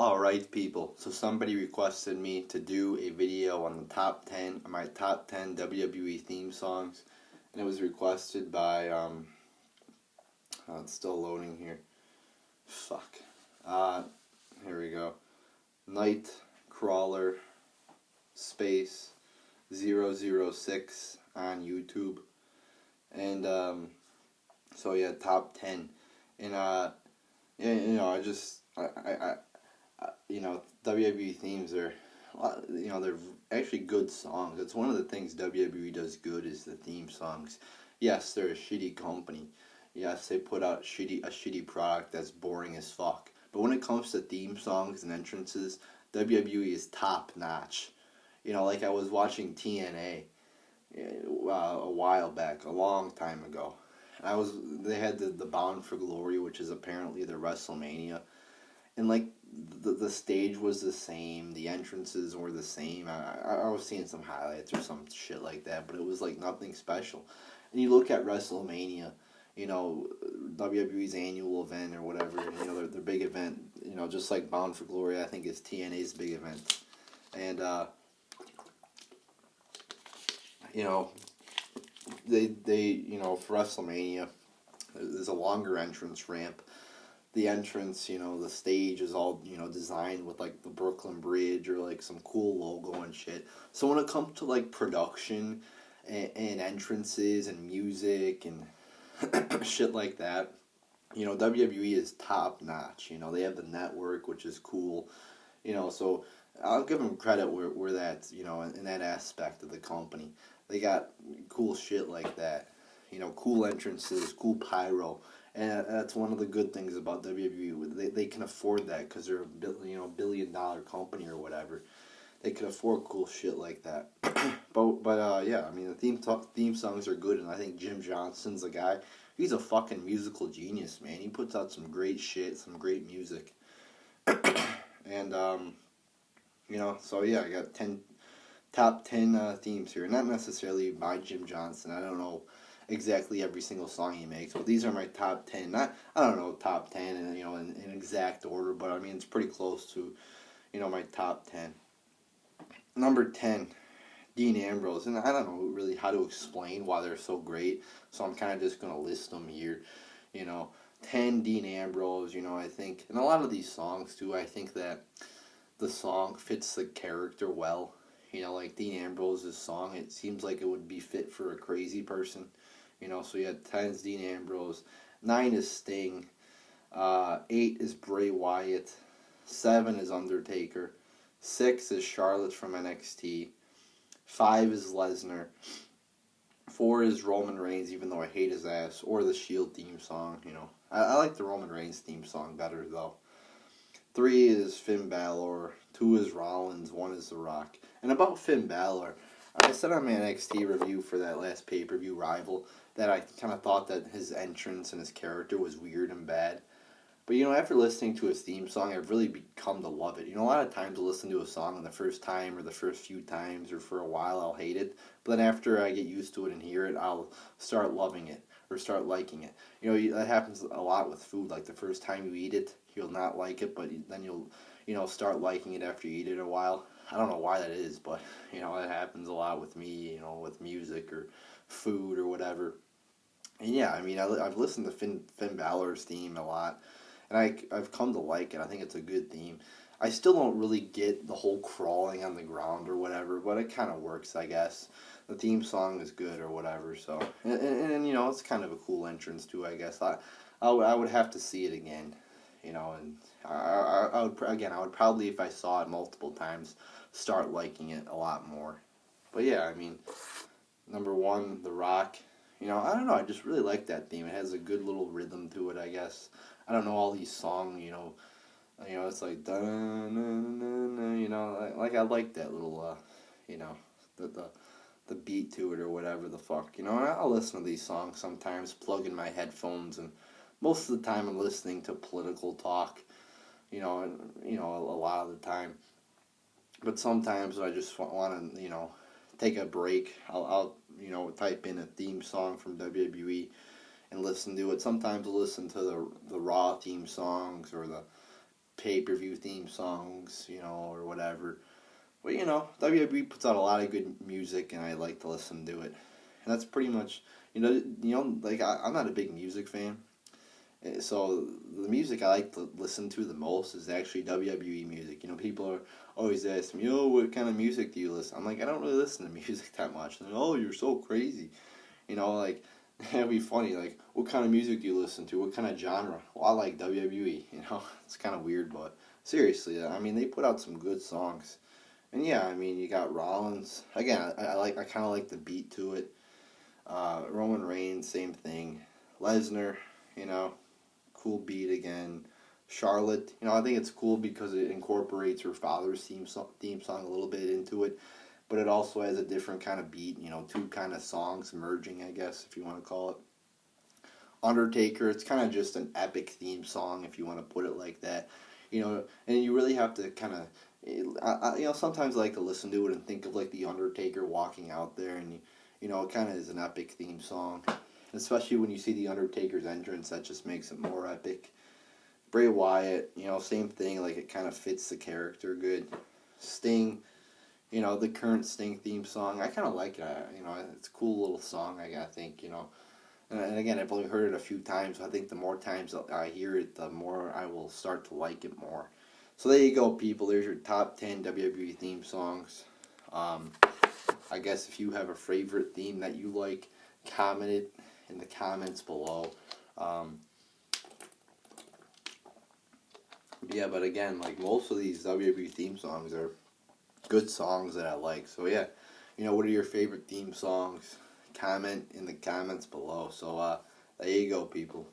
Alright people, so somebody requested me to do a video on my top 10 WWE theme songs, and it was requested by, it's still loading here, fuck, here we go, Nightcrawler, space, 006 on YouTube, and, so yeah, top 10, and, WWE themes are, they're actually good songs. It's one of the things WWE does good is the theme songs. Yes, they're a shitty company. Yes, they put out a shitty product that's boring as fuck. But when it comes to theme songs and entrances, WWE is top notch. Like I was watching TNA a while back, a long time ago. They had the Bound for Glory, which is apparently the WrestleMania. And like the stage was the same, the entrances were the same. I was seeing some highlights or some shit like that, but it was like nothing special. And you look at WrestleMania, WWE's annual event or whatever, their big event, just like Bound for Glory, I think is TNA's big event. And they for WrestleMania, there's a longer entrance ramp. The entrance, the stage is all, designed with, like, the Brooklyn Bridge or, like, some cool logo and shit. So when it comes to, like, production and entrances and music and shit like that, WWE is top notch. They have the network, which is cool. So I'll give them credit where that's, in that aspect of the company. They got cool shit like that. Cool entrances, cool pyro. And that's one of the good things about WWE. They can afford that because they're a billion-dollar company or whatever. They can afford cool shit like that. but yeah, I mean the theme songs are good, and I think Jim Johnson's the guy. He's a fucking musical genius, man. He puts out some great shit, some great music. And so yeah, I got top 10 themes here. Not necessarily by Jim Johnson. I don't know exactly every single song he makes, but these are my top 10. I don't know top 10 and in exact order, but I mean it's pretty close to my top 10. Number 10, Dean Ambrose, and I don't know really how to explain why they're so great, so I'm kind of just gonna list them here. 10 Dean Ambrose. I think, and a lot of these songs too, I think that the song fits the character well. Like Dean Ambrose's song, it seems like it would be fit for a crazy person. So you had 10 is Dean Ambrose, 9 is Sting, 8 is Bray Wyatt, 7 is Undertaker, 6 is Charlotte from NXT, 5 is Lesnar, 4 is Roman Reigns, even though I hate his ass, or the Shield theme song, I like the Roman Reigns theme song better, though. 3 is Finn Balor, 2 is Rollins, 1 is The Rock. And about Finn Balor, I said on my NXT review for that last pay-per-view Rival that I kind of thought that his entrance and his character was weird and bad. But, after listening to his theme song, I've really become to love it. A lot of times I'll listen to a song and the first time or the first few times or for a while I'll hate it. But then after I get used to it and hear it, I'll start loving it or start liking it. That happens a lot with food. Like the first time you eat it, you'll not like it, but then you'll start liking it after you eat it a while. I don't know why that is, but, it happens a lot with me, with music or food or whatever. And yeah, I mean, I've listened to Finn Balor's theme a lot, and I've come to like it. I think it's a good theme. I still don't really get the whole crawling on the ground or whatever, but it kind of works, I guess. The theme song is good or whatever, so. And it's kind of a cool entrance, too, I guess. I would have to see it again, and I would probably, if I saw it multiple times, start liking it a lot more. But yeah, I mean, number 1, The Rock. I don't know, I just really like that theme. It has a good little rhythm to it, I guess. I don't know all these songs, it's like, like I like that little, the beat to it or whatever the fuck, and I'll listen to these songs sometimes, plug in my headphones, and most of the time I'm listening to political talk, a lot of the time. But sometimes I just want to, take a break. I'll type in a theme song from WWE and listen to it. Sometimes I'll listen to the Raw theme songs or the pay-per-view theme songs, or whatever. But WWE puts out a lot of good music, and I like to listen to it. And that's pretty much, like I'm not a big music fan. So the music I like to listen to the most is actually WWE music. People are always asking me, what kind of music do you listen? I'm like, I don't really listen to music that much. And oh, you're so crazy. Like, it'd be funny, like, what kind of music do you listen to? What kind of genre? Well, I like WWE, It's kind of weird, but seriously, I mean, they put out some good songs. And yeah, I mean, you got Rollins. Again, I kind of like the beat to it. Roman Reigns, same thing. Lesnar, cool beat again. Charlotte, I think it's cool because it incorporates her father's theme song a little bit into it, but it also has a different kind of beat, two kind of songs merging, I guess, if you want to call it. Undertaker, it's kind of just an epic theme song, if you want to put it like that. And you really have to kind of, sometimes I like to listen to it and think of like the Undertaker walking out there, and it kind of is an epic theme song, especially when you see the Undertaker's entrance. That just makes it more epic. Bray Wyatt, same thing. Like, it kind of fits the character good. Sting, the current Sting theme song, I kind of like it. It's a cool little song. I think. And again, I've only heard it a few times. I think the more times I hear it, the more I will start to like it more. So there you go, people. There's your top 10 WWE theme songs. I guess if you have a favorite theme that you like, comment it in the comments below. Yeah, but again, like, most of these WWE theme songs are good songs that I like. So yeah, what are your favorite theme songs? Comment in the comments below. So there you go, people.